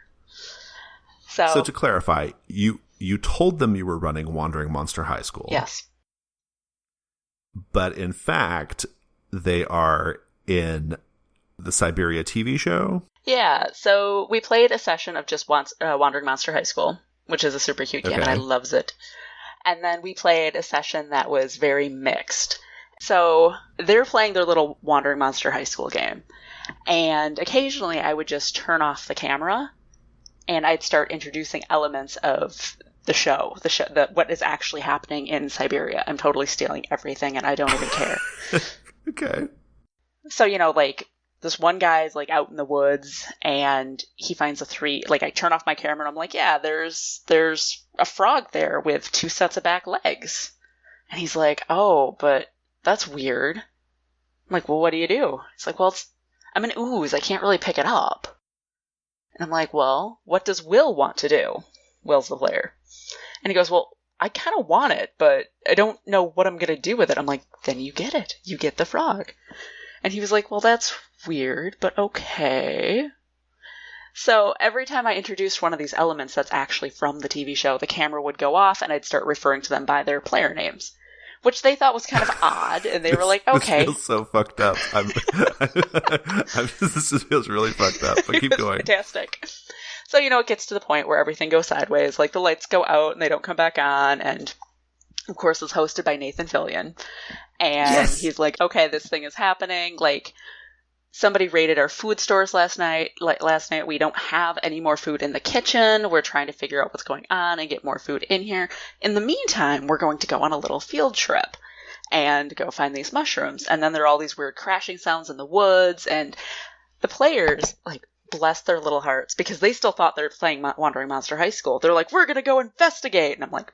So to clarify, you told them you were running Wandering Monster High School. Yes. But in fact, they are in the Siberia TV show? Yeah, so we played a session of just Wandering Monster High School, which is a super cute game, and I loves it. And then we played a session that was very mixed. So they're playing their little Wandering Monster High School game. And occasionally I would just turn off the camera and I'd start introducing elements of the show, what is actually happening in Siberia. I'm totally stealing everything and I don't even care. Okay. So, like this one guy's like out in the woods and he finds a tree. Like I turn off my camera and I'm like, yeah, there's a frog there with 2 sets of back legs. And he's like, oh, but that's weird. I'm like, well, what do you do? He's like, well, I'm an ooze. I can't really pick it up. And I'm like, well, what does Will want to do? Will's the player. And he goes, well, I kind of want it, but I don't know what I'm going to do with it. I'm like, then you get it. You get the frog. And he was like, well, that's weird, but okay. So every time I introduced one of these elements that's actually from the TV show, the camera would go off and I'd start referring to them by their player names, which they thought was kind of odd. And they were like, okay. This feels so fucked up. This just feels really fucked up, but keep going. Fantastic. So, it gets to the point where everything goes sideways. Like, the lights go out and they don't come back on. And, of course, it's hosted by Nathan Fillion. And he's like, okay, this thing is happening. Like, somebody raided our food stores last night. We don't have any more food in the kitchen. We're trying to figure out what's going on and get more food in here. In the meantime, we're going to go on a little field trip and go find these mushrooms. And then there are all these weird crashing sounds in the woods. And the players, like, bless their little hearts, because they still thought they were playing Wandering Monster High School. They're like, we're going to go investigate. And I'm like,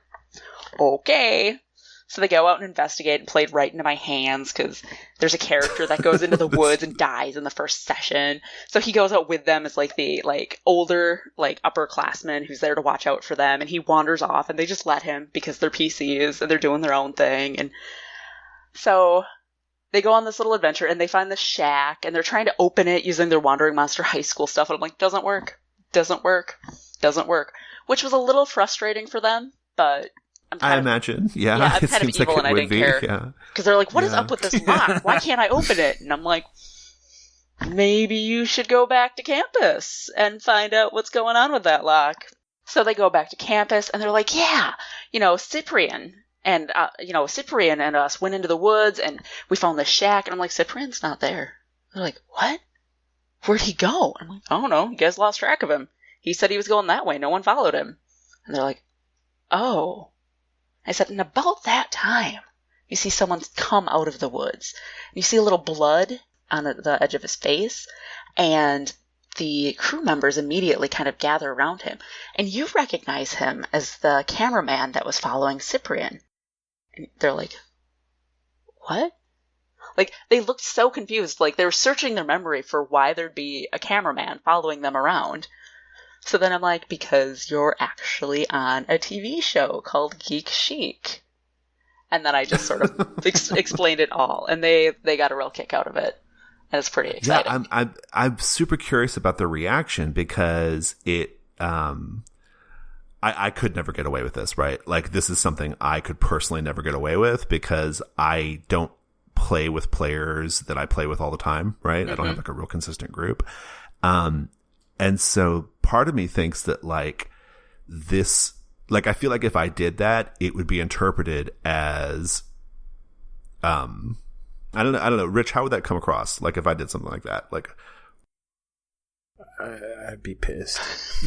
okay. So they go out and investigate, and played right into my hands, because there's a character that goes into the woods and dies in the first session. So he goes out with them as like the older upperclassman who's there to watch out for them, and he wanders off, and they just let him because they're PCs and they're doing their own thing. And so they go on this little adventure, and they find this shack, and they're trying to open it using their Wandering Monster High School stuff. And I'm like, doesn't work, which was a little frustrating for them, but I imagine. Yeah, I'm kind of evil, and I didn't care. Because they're like, what is up with this lock? Why can't I open it? And I'm like, maybe you should go back to campus and find out what's going on with that lock. So they go back to campus, and they're like, Cyprian and us went into the woods, and we found this shack. And I'm like, Cyprian's not there. They're like, what? Where'd he go? I'm like, I don't know. You guys lost track of him. He said he was going that way. No one followed him. And they're like, oh. I said, and about that time, you see someone come out of the woods. You see a little blood on the edge of his face, and the crew members immediately kind of gather around him. And you recognize him as the cameraman that was following Cyprian. And they're like, what? Like, they looked so confused. Like, they were searching their memory for why there'd be a cameraman following them around. So then I'm like, because you're actually on a TV show called Geek Chic. And then I just sort of explained it all. And they got a real kick out of it. And it's pretty exciting. Yeah, I'm super curious about the reaction, because it I could never get away with this, right? Like, this is something I could personally never get away with, because I don't play with players that I play with all the time, right? I don't have like a real consistent group. And so part of me thinks that like this, like, I feel like if I did that, it would be interpreted as, I don't know. Rich, how would that come across? Like, if I did something like that, like, I'd be pissed.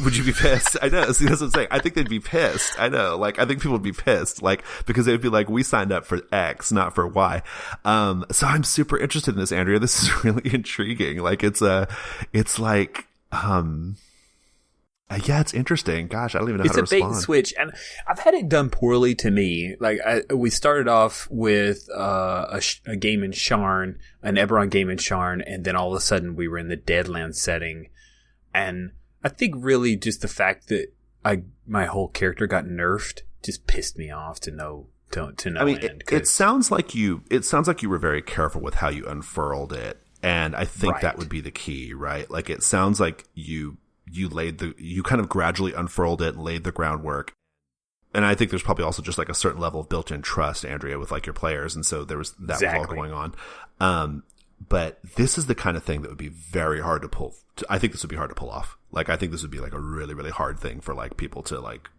Would you be pissed? I know. See, that's what I'm saying. I think they'd be pissed. I know. Like, I think people would be pissed, like, because they'd be like, we signed up for X, not for Y. So I'm super interested in this, Andrea. This is really intriguing. Like, it's like, yeah, it's interesting. Gosh, I don't even know how to respond. It's a bait and switch, and I've had it done poorly to me. Like, we started off with a game in Sharn, an Eberron game in Sharn, and then all of a sudden we were in the Deadlands setting. And I think really just the fact that my whole character got nerfed just pissed me off to no I mean, end. It sounds like you were very careful with how you unfurled it, and I think that would be the key, right? Like, it sounds like you kind of gradually unfurled it and laid the groundwork. And I think there's probably also just like a certain level of built-in trust, Andrea, with like your players. And so was all going on. But this is the kind of thing that would be very hard to pull. I think this would be hard to pull off. Like, I think this would be like a really, really hard thing for like people to like,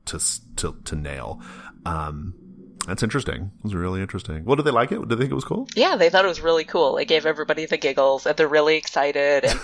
to nail. That's interesting. It was really interesting. Well, did they like it? Did they think it was cool? Yeah, they thought it was really cool. It gave everybody the giggles, and they're really excited. And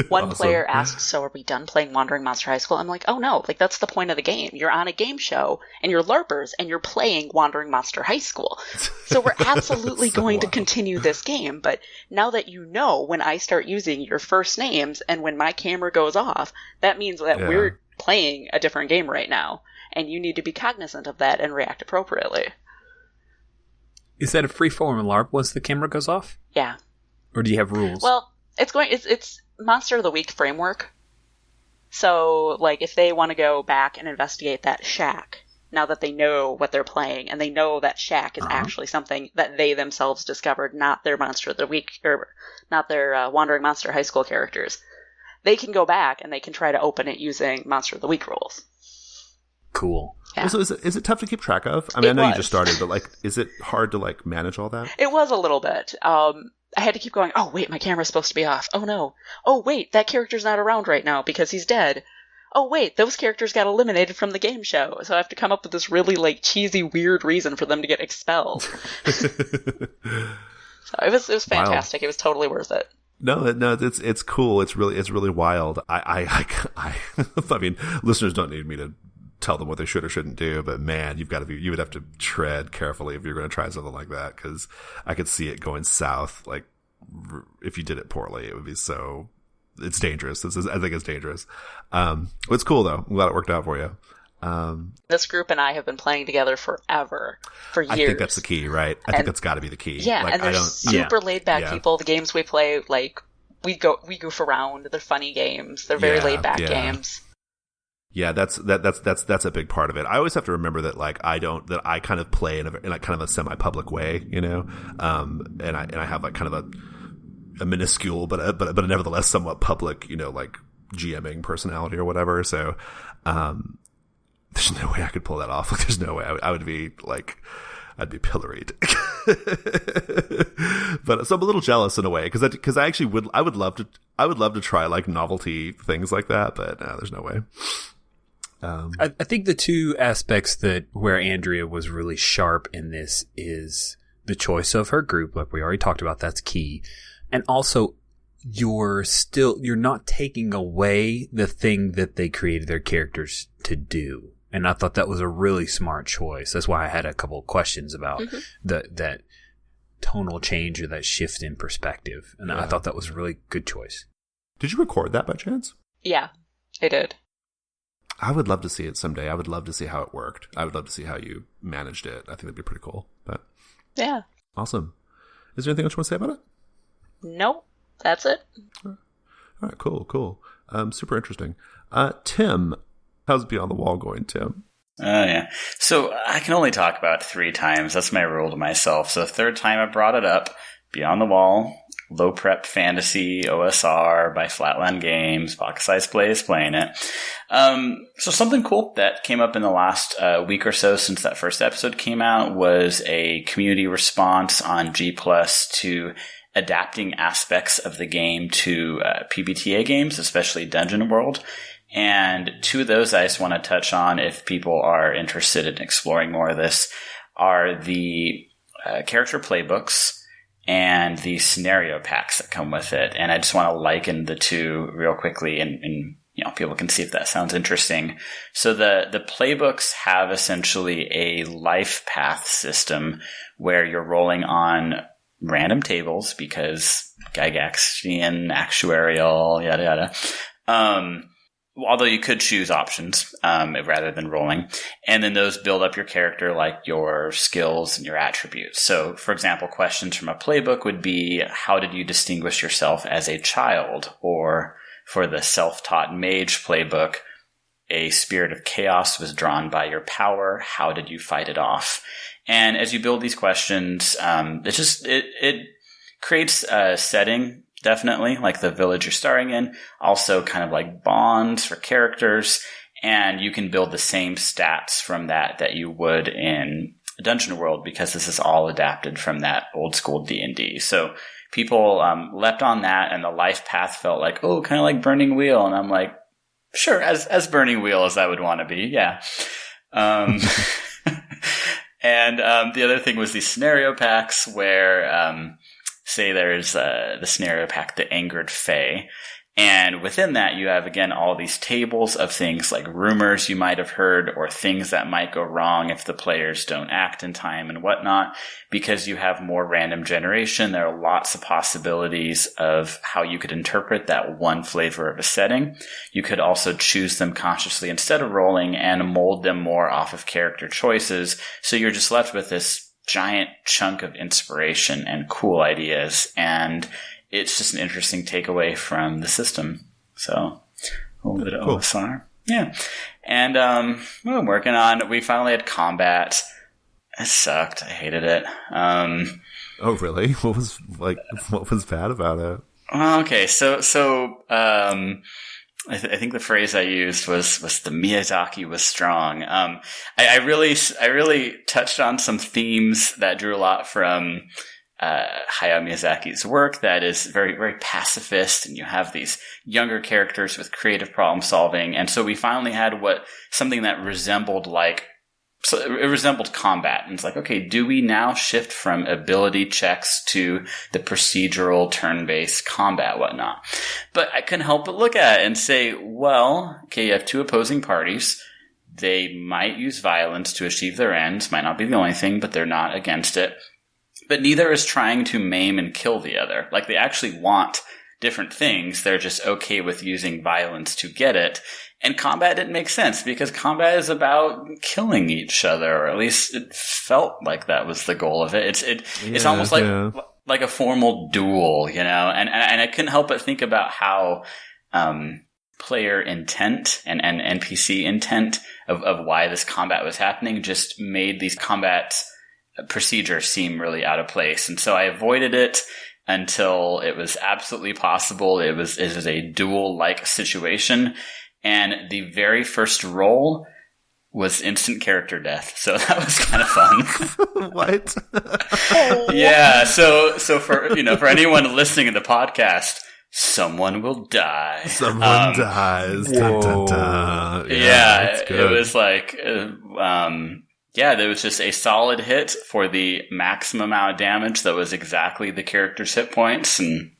one Awesome. player asked, so are we done playing Wandering Monster High School? I'm like, oh no, like, that's the point of the game. You're on a game show, and you're LARPers, and you're playing Wandering Monster High School. So we're absolutely going to continue this game. But now that you know, when I start using your first names, and when my camera goes off, that means that we're playing a different game right now. And you need to be cognizant of that and react appropriately. Is that a free-form LARP once the camera goes off? Yeah. Or do you have rules? Well, it's Monster of the Week framework. So, like, if they want to go back and investigate that shack, now that they know what they're playing, and they know that shack is actually something that they themselves discovered, not their Monster of the Week, or not their Wandering Monster High School characters, they can go back and they can try to open it using Monster of the Week rules. Cool. Yeah. So is it tough to keep track of? I mean, I know you just started, but like, is it hard to like manage all that? It was a little bit. I had to keep going, oh wait, my camera's supposed to be off. Oh no. Oh wait, that character's not around right now because he's dead. oh wait, those characters got eliminated from the game show, so I have to come up with this really like cheesy, weird reason for them to get expelled. So it was fantastic. Wow. It was totally worth it. No, it's cool. It's really wild. I mean, listeners don't need me to tell them what they should or shouldn't do, but man, you would have to tread carefully if you're going to try something like that, because I could see it going south. Like, if you did it poorly, it would be so. It's dangerous. I think it's dangerous. It's cool though. I'm glad it worked out for you. This group and I have been playing together forever, for years. I think that's the key, right? I think that's got to be the key. Yeah, like, and they're super laid back people. The games we play, like we goof around. They're funny games. They're very laid back games. Yeah, that's a big part of it. I always have to remember that, like, I kind of play in a kind of a semi-public way, you know, and I have like kind of a minuscule but a nevertheless somewhat public, you know, like GMing personality or whatever. So there's no way I could pull that off. Like, there's no way I would be like, I'd be pilloried. But so I'm a little jealous in a way, because I actually would love to try like novelty things like that, but there's no way. I think the two aspects where Andrea was really sharp in this is the choice of her group, like we already talked about. That's key. And also, you're not taking away the thing that they created their characters to do. And I thought that was a really smart choice. That's why I had a couple of questions about that tonal change or that shift in perspective. And I thought that was a really good choice. Did you record that by chance? Yeah, I did. I would love to see it someday. I would love to see how it worked. I would love to see how you managed it. I think that'd be pretty cool. But yeah. Awesome. Is there anything else you want to say about it? Nope. That's it. All right, cool. Super interesting. Tim, how's Beyond the Wall going, Tim? Oh, yeah. So I can only talk about 3 times. That's my rule to myself. So the third time I brought it up, Beyond the Wall, low prep fantasy OSR by Flatland Games. Pocket Size Play is playing it. So something cool that came up in the last week or so since that first episode came out was a community response on G+ to adapting aspects of the game to PbtA games, especially Dungeon World. And 2 of those I just want to touch on if people are interested in exploring more of this are the character playbooks and the scenario packs that come with it. And I just want to liken the 2 real quickly and you know, people can see if that sounds interesting. So the playbooks have essentially a life path system where you're rolling on random tables because Gygaxian, actuarial, yada yada. Although you could choose options rather than rolling. And then those build up your character, like your skills and your attributes. So, for example, questions from a playbook would be, how did you distinguish yourself as a child? Or for the self-taught mage playbook, a spirit of chaos was drawn by your power. How did you fight it off? And as you build these questions, it creates a setting. Definitely, like the village you're starring in, also kind of like bonds for characters, and you can build the same stats from that you would in Dungeon World, because this is all adapted from that old school D&D. So people leapt on that, and the life path felt like, oh, kind of like Burning Wheel, and I'm like, sure, as Burning Wheel as I would want to be, yeah. And the other thing was these scenario packs where say there's the scenario pack, The Angered Fae. And within that, you have, again, all these tables of things like rumors you might have heard or things that might go wrong if the players don't act in time and whatnot. Because you have more random generation, there are lots of possibilities of how you could interpret that one flavor of a setting. You could also choose them consciously instead of rolling and mold them more off of character choices. So you're just left with this giant chunk of inspiration and cool ideas, and it's just an interesting takeaway from the system. So a little bit of OSR. Yeah. And what I'm working on, we finally had combat. It sucked. I hated it. Oh, really? What was bad about it? Okay, so I think the phrase I used was the Miyazaki was strong. I really touched on some themes that drew a lot from Hayao Miyazaki's work that is very, very pacifist, and you have these younger characters with creative problem solving. And so we finally had something that resembled combat. And it's like, okay, do we now shift from ability checks to the procedural turn-based combat, whatnot? But I couldn't help but look at it and say, well, okay, you have two opposing parties. They might use violence to achieve their ends. Might not be the only thing, but they're not against it. But neither is trying to maim and kill the other. Like, they actually want different things. They're just okay with using violence to get it. And combat didn't make sense because combat is about killing each other, or at least it felt like that was the goal of it. It's almost like a formal duel, you know? And I couldn't help but think about how player intent and NPC intent of why this combat was happening just made these combat procedures seem really out of place. And so I avoided it until it was absolutely possible. It was a duel-like situation. And the very first roll was instant character death. So that was kind of fun. What? Yeah. So for anyone listening to the podcast, someone will die. Someone dies. Dun, dun, dun. Yeah, it was like, there was just a solid hit for the maximum amount of damage that was exactly the character's hit points. And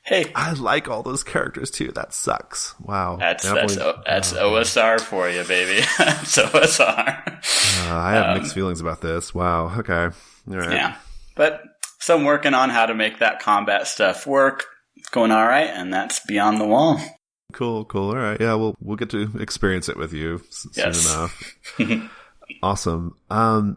hey, I like all those characters too. That sucks. Wow. That's OSR for you, baby. That's OSR. I have mixed feelings about this. Wow. Okay. All right. Yeah. But so I'm working on how to make that combat stuff work. It's going all right, and that's Beyond the Wall. Cool. All right. Yeah, we'll get to experience it with you soon enough. Awesome. I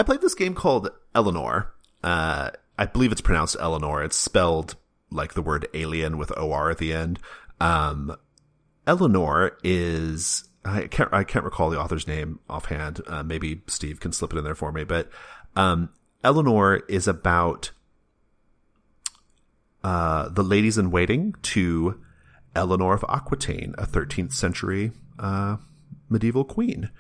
played this game called Alienór. I believe it's pronounced Eleanor. It's spelled like the word alien with OR at the end. Alienór is, I can't recall the author's name offhand. Maybe Steve can slip it in there for me. But Alienór is about the ladies in waiting to Eleanor of Aquitaine, a 13th century medieval queen.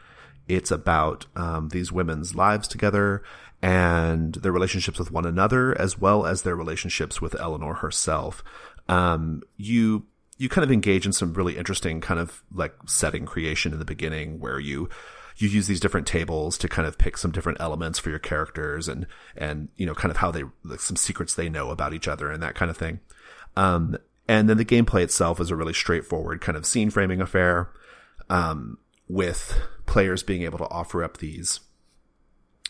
It's about these women's lives together and their relationships with one another, as well as their relationships with Eleanor herself. You kind of engage in some really interesting kind of like setting creation in the beginning, where you use these different tables to kind of pick some different elements for your characters and kind of how some secrets they know about each other and that kind of thing. And then the gameplay itself is a really straightforward kind of scene framing affair, with players being able to offer up these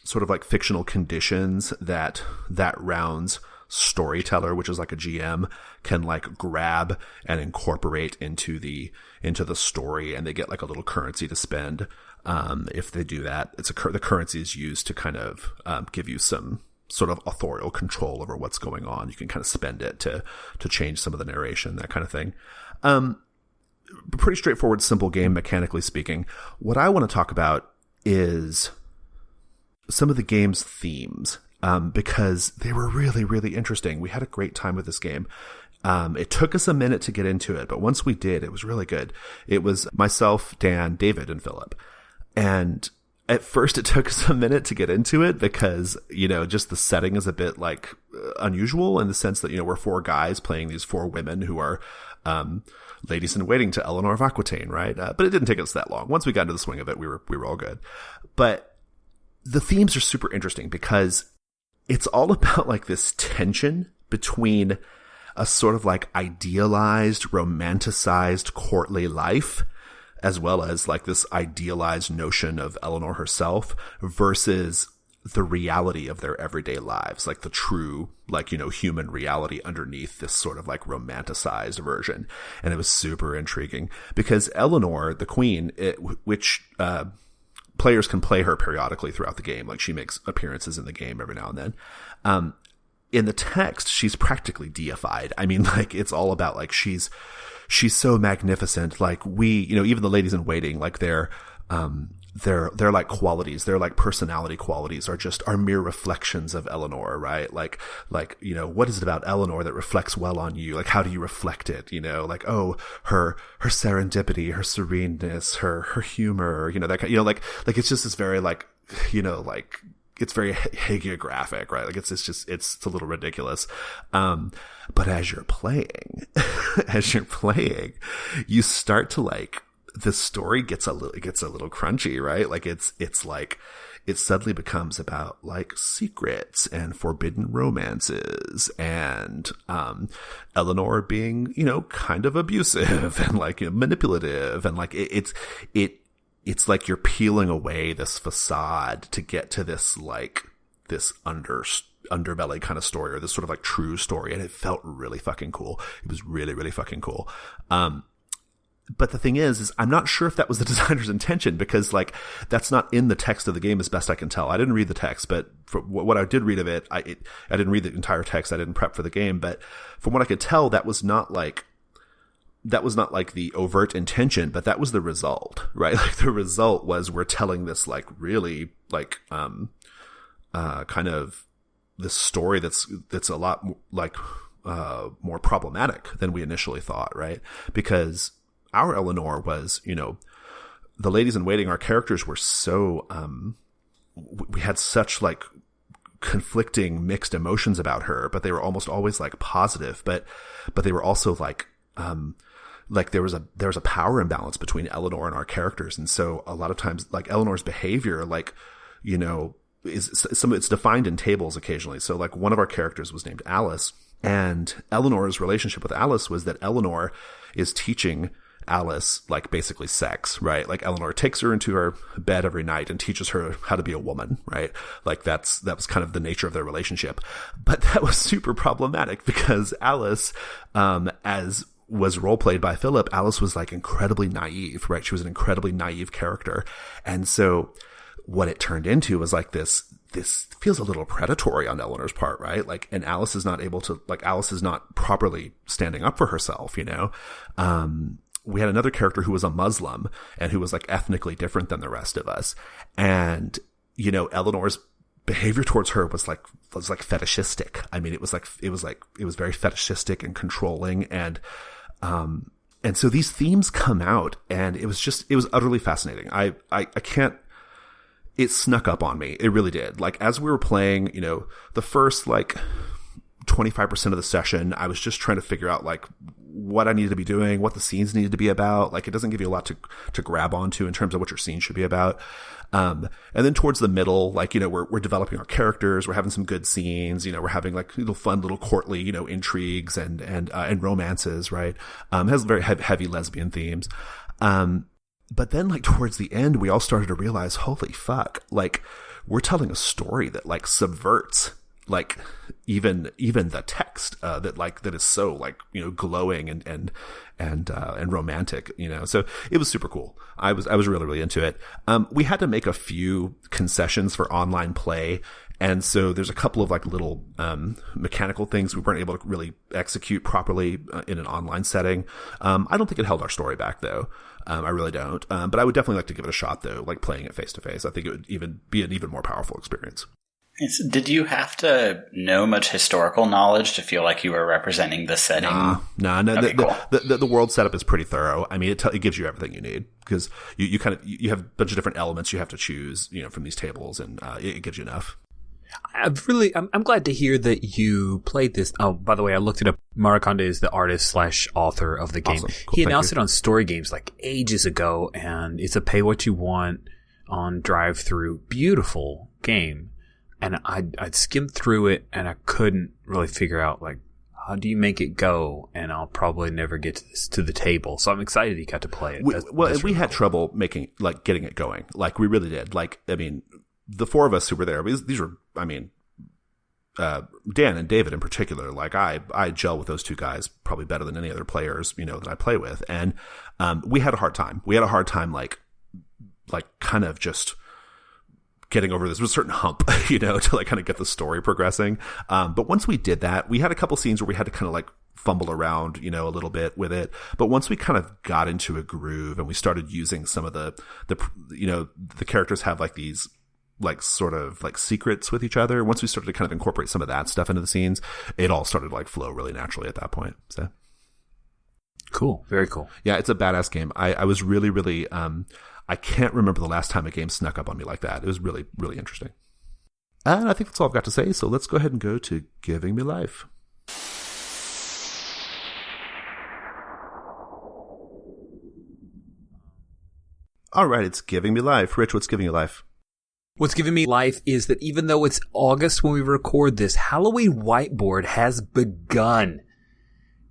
sort of like fictional conditions that round's storyteller, which is like a GM, can like grab and incorporate into the story, and they get like a little currency to spend. If they do that, the currency is used to kind of give you some sort of authorial control over what's going on. You can kind of spend it to change some of the narration, that kind of thing. Pretty straightforward, simple game, mechanically speaking. What I want to talk about is some of the game's themes, because they were really, really interesting. We had a great time with this game. It took us a minute to get into it, but once we did, it was really good. It was myself, Dan, David, and Philip. And at first it took us a minute to get into it because, just the setting is a bit like unusual in the sense that, we're four guys playing these four women who are, ladies in waiting to Eleanor of Aquitaine, right? But it didn't take us that long. Once we got into the swing of it, we were all good. But the themes are super interesting because it's all about like this tension between a sort of like idealized, romanticized courtly life, as well as like this idealized notion of Eleanor herself, versus the reality of their everyday lives, like the true, like, human reality underneath this sort of like romanticized version. And it was super intriguing because Eleanor, the queen, which players can play her periodically throughout the game. Like, she makes appearances in the game every now and then. In the text, she's practically deified. I mean, like, it's all about like, she's so magnificent. Like, even the ladies in waiting, like their like qualities, their like personality qualities are mere reflections of Eleanor, right? Like, what is it about Eleanor that reflects well on you? Like, how do you reflect it? Like, oh, her serendipity, her sereneness, her humor, that kind, like it's just this very like, like hagiographic, right? Like it's a little ridiculous. But as you're playing, you start to like, the story gets a little crunchy, right? Like it's like, it suddenly becomes about like secrets and forbidden romances and, Alienór being, kind of abusive and like manipulative and like it's like you're peeling away this facade to get to this like this underbelly kind of story, or this sort of like true story. And it felt really fucking cool. It was really, really fucking cool. But the thing is I'm not sure if that was the designer's intention, because like that's not in the text of the game as best I can tell. I didn't read the text, but for what I did read of it, I didn't read the entire text. I didn't prep for the game, but from what I could tell, that was not like the overt intention, but that was the result, right? Like the result was we're telling this like really like kind of this story that's a lot like more problematic than we initially thought, right? Because our Alienór was, the ladies in waiting, our characters were so we had such like conflicting mixed emotions about her, but they were almost always like positive, but they were also like there was a power imbalance between Alienór and our characters. And so a lot of times like Eleanor's behavior, like, it's defined in tables occasionally. So like one of our characters was named Alice, and Eleanor's relationship with Alice was that Alienór is teaching Alice like basically sex, right? Like Alienór takes her into her bed every night and teaches her how to be a woman, right? Like that was kind of the nature of their relationship. But that was super problematic because Alice, as was role played by Philip, Alice was like incredibly naive, right? She was an incredibly naive character. And so what it turned into was like this feels a little predatory on Eleanor's part, right? Like, and Alice is not properly standing up for herself, we had another character who was a Muslim and who was like ethnically different than the rest of us. And, Eleanor's behavior towards her was fetishistic. I mean, it was very fetishistic and controlling. And so these themes come out, and it was utterly fascinating. It snuck up on me. It really did. Like, as we were playing, the first like 25% of the session, I was just trying to figure out like what I needed to be doing, what the scenes needed to be about. Like, it doesn't give you a lot to grab onto in terms of what your scene should be about. And then towards the middle, like, we're developing our characters. We're having some good scenes. We're having like fun little courtly, intrigues and romances, right? It has very heavy lesbian themes. But then like towards the end, we all started to realize, holy fuck, like we're telling a story that like subverts like even the text, that is so like, glowing and romantic, so it was super cool. I was really, really into it. We had to make a few concessions for online play. And so there's a couple of like little, mechanical things we weren't able to really execute properly in an online setting. I don't think it held our story back though. I really don't. But I would definitely like to give it a shot though, like playing it face to face. I think it would even be an even more powerful experience. Did you have to know much historical knowledge to feel like you were representing the setting? No. Okay, cool. The world setup is pretty thorough. I mean, it gives you everything you need, because you have a bunch of different elements you have to choose, from these tables, and it gives you enough. I'm glad to hear that you played this. Oh, by the way, I looked it up. Maraconda is the artist/author of the game. Awesome. Cool. He announced it on Story Games like ages ago, and it's a pay what you want on drive-through. Beautiful game. And I'd skimmed through it, and I couldn't really figure out, like, how do you make it go? And I'll probably never get to the table. So I'm excited you got to play it. We had trouble getting it going. Like, we really did. Like, I mean, the four of us who were there, these were, I mean, Dan and David in particular, like, I gel with those two guys probably better than any other players, that I play with. And we had a hard time. We had a hard time, like kind of just getting over this was a certain hump, to like kind of get the story progressing. But once we did that, we had a couple scenes where we had to kind of like fumble around, a little bit with it. But once we kind of got into a groove and we started using some of the characters have like these like sort of like secrets with each other. Once we started to kind of incorporate some of that stuff into the scenes, it all started to like flow really naturally at that point. So cool. Very cool. Yeah, it's a badass game. I was really, really, I can't remember the last time a game snuck up on me like that. It was really, really interesting. And I think that's all I've got to say, so let's go ahead and go to Giving Me Life. All right, it's Giving Me Life. Rich, what's giving you life? What's giving me life is that even though it's August when we record this, Halloween Whiteboard has begun.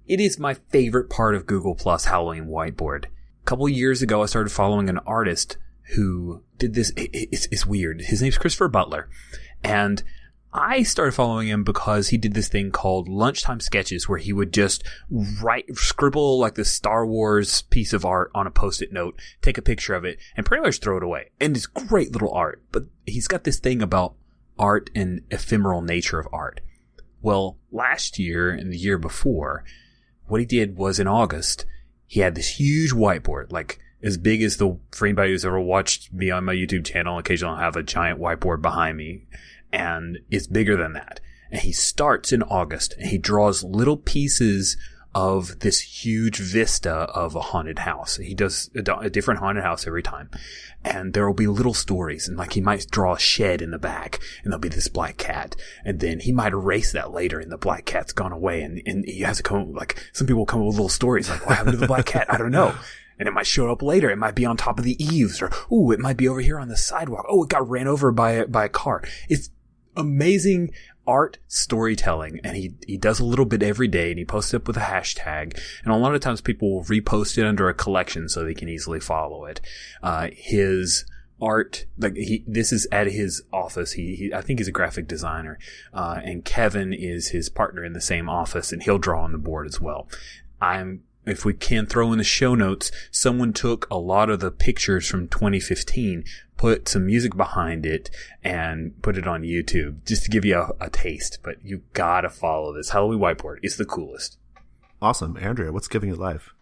It is my favorite part of Google Plus Halloween Whiteboard. A couple of years ago, I started following an artist who did this. It's weird. His name's Christopher Butler. And I started following him because he did this thing called lunchtime sketches where he would just scribble like this Star Wars piece of art on a Post-it note, take a picture of it, and pretty much throw it away. And it's great little art. But he's got this thing about art and ephemeral nature of art. Well, last year and the year before, what he did was in August, he had this huge whiteboard, like as big as for anybody who's ever watched me on my YouTube channel, occasionally I'll have a giant whiteboard behind me. And it's bigger than that. And he starts in August and he draws little pieces of this huge vista of a haunted house. He does a different haunted house every time. And there will be little stories. And like he might draw a shed in the back and there'll be this black cat. And then he might erase that later and the black cat's gone away. And he has to come, like some people come up with little stories like, what happened to the black cat? I don't know. And it might show up later. It might be on top of the eaves or, ooh, it might be over here on the sidewalk. Oh, it got ran over by a car. It's amazing art storytelling, and he does a little bit every day, and he posts it up with a hashtag, and a lot of times people will repost it under a collection so they can easily follow it. His art, like this is at his office. I think he's a graphic designer, and Kevin is his partner in the same office, and he'll draw on the board as well. If we can throw in the show notes, someone took a lot of the pictures from 2015, put some music behind it, and put it on YouTube, just to give you a taste. But you gotta follow this. Halloween Whiteboard is the coolest. Awesome. Andrea, what's giving you life?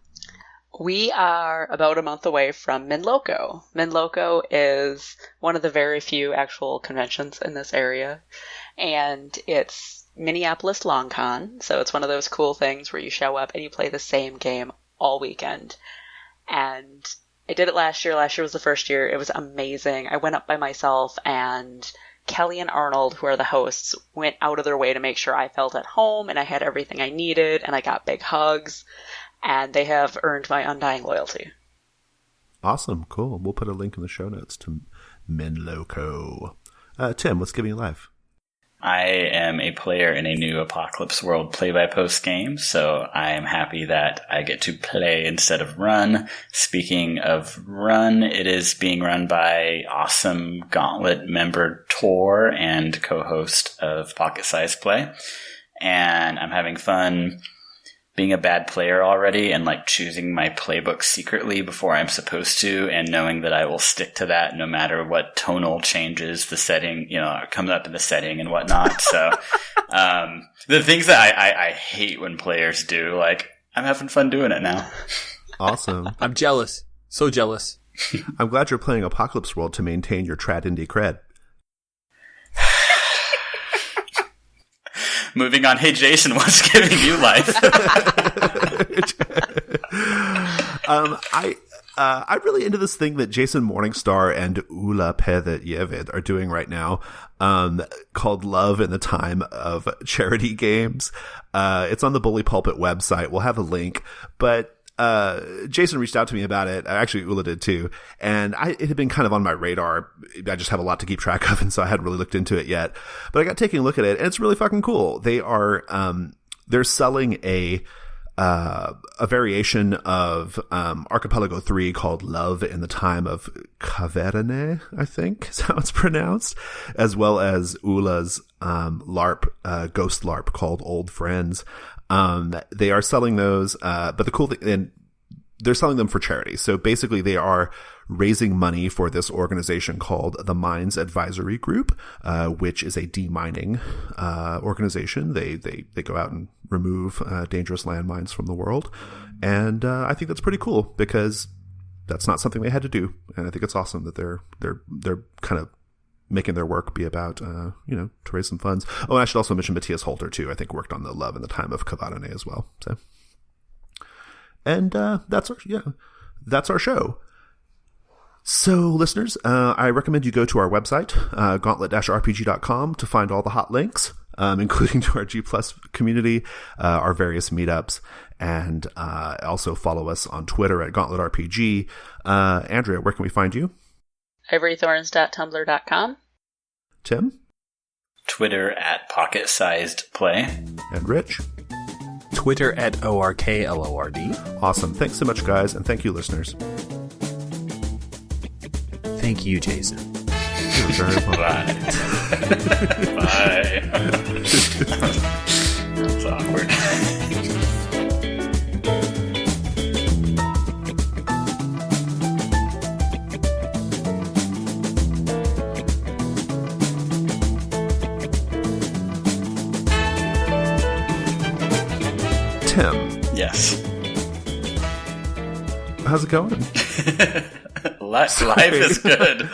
We are about a month away from MinnLoCo. MinnLoCo is one of the very few actual conventions in this area, and it's Minneapolis Long Con, so it's one of those cool things where you show up and you play the same game all weekend. And I did it last year. Last year was the first year. It was amazing. I went up by myself, and Kelly and Arnold, who are the hosts, went out of their way to make sure I felt at home and I had everything I needed, and I got big hugs, and they have earned my undying loyalty. Awesome. Cool. We'll put a link in the show notes to MinnLoCo. Tim, what's giving you life? I am a player in a new Apocalypse World play-by-post game, so I am happy that I get to play instead of run. Speaking of run, it is being run by awesome Gauntlet member Tor and co-host of Pocket Size Play. And I'm having fun being a bad player already and like choosing my playbook secretly before I'm supposed to, and knowing that I will stick to that no matter what tonal changes the setting, comes up in the setting and whatnot. So, the things that I hate when players do, like, I'm having fun doing it now. Awesome. I'm jealous. So jealous. I'm glad you're playing Apocalypse World to maintain your trad indie cred. Moving on. Hey, Jason, what's giving you life? I'm really into this thing that Jason Morningstar and Ula Pedayevid are doing right now, called Love in the Time of Charity Games. It's on the Bully Pulpit website. We'll have a link, but Jason reached out to me about it. Actually, Ula did too. And it had been kind of on my radar. I just have a lot to keep track of, and so I hadn't really looked into it yet. But I got taking a look at it, and it's really fucking cool. They are, they're selling a variation of Archipelago 3 called Love in the Time of Caverne, I think is how it's pronounced, as well as Ula's LARP, ghost LARP called Old Friends. They are selling those, but the cool thing, and they're selling them for charity. So basically they are raising money for this organization called the Mines Advisory Group, which is a demining organization. They go out and remove dangerous landmines from the world. And I think that's pretty cool because that's not something they had to do. And I think it's awesome that they're kind of making their work be about, to raise some funds. Oh, and I should also mention Matthias Holter too. I think worked on the Love in the Time of Kavarane as well. So, and that's our show. So, listeners, I recommend you go to our website, gauntlet-rpg.com, to find all the hot links, including to our G Plus community, our various meetups, and also follow us on Twitter at GauntletRPG. Andrea, where can we find you? ivorythorns.tumblr.com. Tim? Twitter at PocketSizedPlay. And Rich? Twitter at ORKLORD. Awesome. Thanks so much, guys, and thank you, listeners. Thank you, Jason. You're very welcome. Bye. Bye. That's awkward. Tim. Yes. How's it going? Life is good.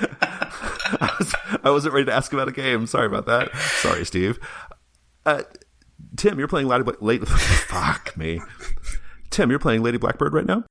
I wasn't ready to ask about a game. Sorry about that. Sorry, Steve. Tim, you're playing Fuck me. Tim, you're playing Lady Blackbird right now?